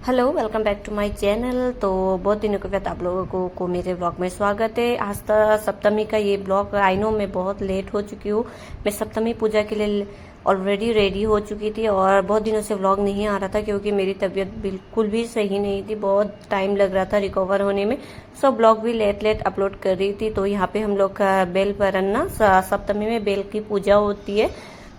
Hello, welcome back to my channel. तो बहुत दिनों के बाद आप लोगों को मेरे ब्लॉग में स्वागत है। आज सप्तमी का ये ब्लॉग, आई नो मैं बहुत लेट हो चुकी हूँ। मैं सप्तमी पूजा के लिए ऑलरेडी रेडी हो चुकी थी और बहुत दिनों से व्लॉग नहीं आ रहा था क्योंकि मेरी तबीयत बिल्कुल भी सही नहीं थी। बहुत टाइम लग रहा था रिकवर होने में। सो ब्लॉग भी लेट अपलोड कर रही थी। तो यहाँ पे हम लोग का बेल वरना सप्तमी में बेल की पूजा होती है,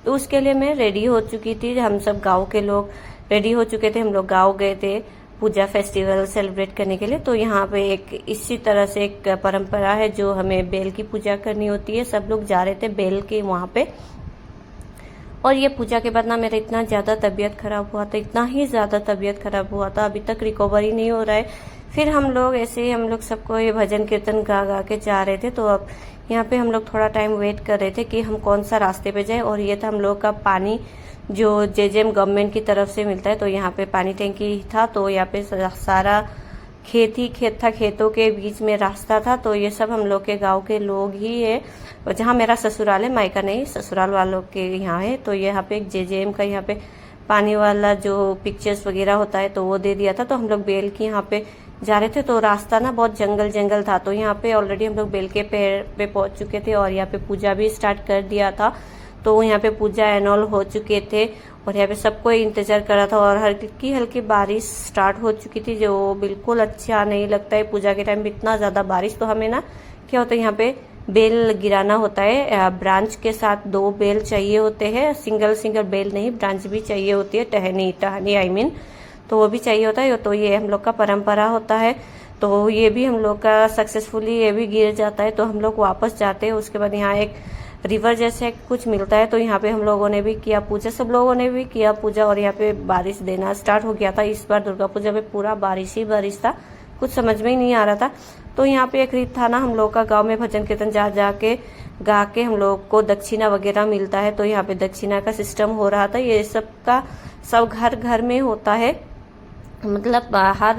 तो उसके लिए मैं रेडी हो चुकी थी। हम सब गाँव के लोग रेडी हो चुके थे। हम लोग गाँव गए थे पूजा फेस्टिवल सेलिब्रेट करने के लिए। तो यहाँ पे एक इसी तरह से एक परंपरा है जो हमें बेल की पूजा करनी होती है। सब लोग जा रहे थे बेल के वहाँ पे। और ये पूजा के बाद ना मेरा इतना ज्यादा तबीयत खराब हुआ था, इतना ही ज्यादा तबीयत खराब हुआ था, अभी तक रिकवर ही नहीं हो रहा है। फिर हम लोग ऐसे ही हम लोग सबको ये भजन कीर्तन गा गा के जा रहे थे। तो अब यहाँ पे हम लोग थोड़ा टाइम वेट कर रहे थे कि हम कौन सा रास्ते पे जाए। और ये था हम लोग का पानी जो जेजेएम गवर्नमेंट की तरफ से मिलता है। तो यहाँ पे पानी टैंकी था। तो यहाँ पे सारा खेत ही खेत था, खेतों के बीच में रास्ता था। तो ये सब हम लोग के गांव के लोग ही है। और जहाँ मेरा ससुराल है, मायका नहीं, ससुराल वालों के यहाँ है। तो यहाँ पे एक जेजेएम का यहाँ पे पानी वाला जो पिक्चर्स वगैरह होता है तो वो दे दिया था। तो हम लोग बेल की यहाँ पे जा रहे थे। तो रास्ता ना बहुत जंगल जंगल था। तो यहाँ पे ऑलरेडी हम लोग बेल के पेड़ पे पहुंच चुके थे और यहाँ पे पूजा भी स्टार्ट कर दिया था। तो यहाँ पे पूजा एनऑल हो चुके थे और यहाँ पे सबको इंतजार कर रहा था। और हल्की हल्की बारिश स्टार्ट हो चुकी थी जो बिल्कुल अच्छा नहीं लगता है पूजा के टाइम इतना ज्यादा बारिश। तो हमें ना क्या होता है, यहाँ पे बेल गिराना होता है। ब्रांच के साथ 2 बेल चाहिए होते हैं, सिंगल बेल नहीं, ब्रांच भी चाहिए होती है, टहनी आई मीन, तो वो भी चाहिए होता है। तो ये हम लोग का परंपरा होता है। तो ये भी हम लोग का सक्सेसफुली ये भी गिर जाता है। तो हम लोग वापस जाते हैं। उसके बाद यहाँ एक रिवर जैसे कुछ मिलता है। तो यहाँ पे हम लोगों ने भी किया पूजा, सब लोगों ने भी किया पूजा। और यहाँ पे बारिश देना स्टार्ट हो गया था। इस बार दुर्गा पूजा में पूरा बारिश ही बारिश था, कुछ समझ में ही नहीं आ रहा था। तो यहाँ पे एक रीत था ना, हम लोग का गांव में भजन कीर्तन जा जाके गा के हम लोग को दक्षिणा वगैरह मिलता है। तो यहाँ पे दक्षिणा का सिस्टम हो रहा था। ये सब का सब घर घर में होता है। मतलब हर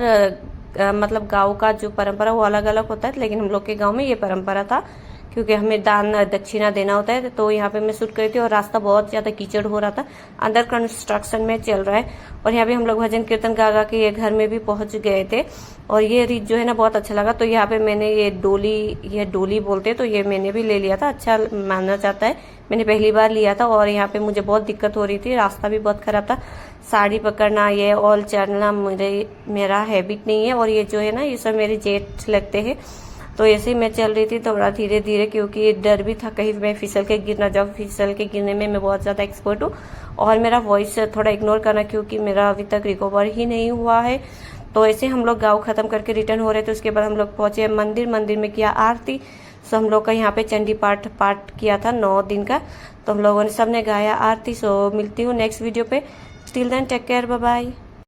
मतलब गांव का जो परंपरा वो अलग अलग होता है, लेकिन हम लोग के गांव में ये परंपरा था क्योंकि हमें दान दक्षिणा देना होता है। तो यहाँ पे मैं शूट करी थी और रास्ता बहुत ज्यादा कीचड़ हो रहा था, अंडर कंस्ट्रक्शन में चल रहा है। और यहाँ पे हम लोग भजन कीर्तन गा गा के ये घर में भी पहुंच गए थे। और ये रीत जो है ना बहुत अच्छा लगा। तो यहाँ पे मैंने ये डोली बोलते, तो ये मैंने भी ले लिया था, अच्छा माना जाता है। मैंने पहली बार लिया था और यहाँ पे मुझे बहुत दिक्कत हो रही थी, रास्ता भी बहुत खराब था। साड़ी पकड़ना, ये ऑल चढ़ना मेरा हैबिट नहीं है। और ये जो है ना, ये सब मेरे जेठ लगते हैं। तो ऐसे ही मैं चल रही थी थोड़ा धीरे धीरे, क्योंकि डर भी था कहीं मैं फिसल के गिर ना जाऊँ। फिसल के गिरने में मैं बहुत ज्यादा एक्सपर्ट हूँ। और मेरा वॉइस थोड़ा इग्नोर करना क्योंकि मेरा अभी तक रिकवर ही नहीं हुआ है। तो ऐसे हम लोग गाँव खत्म करके रिटर्न हो रहे थे। उसके बाद हम लोग पहुंचे मंदिर में किया आरती। सो हम लोग का यहाँ पे चंडी पाठ किया था 9 दिन का। तो हम लोगों ने सबने गाया आरती। सो मिलती हूँ नेक्स्ट वीडियो पे। Till then take care, bye bye.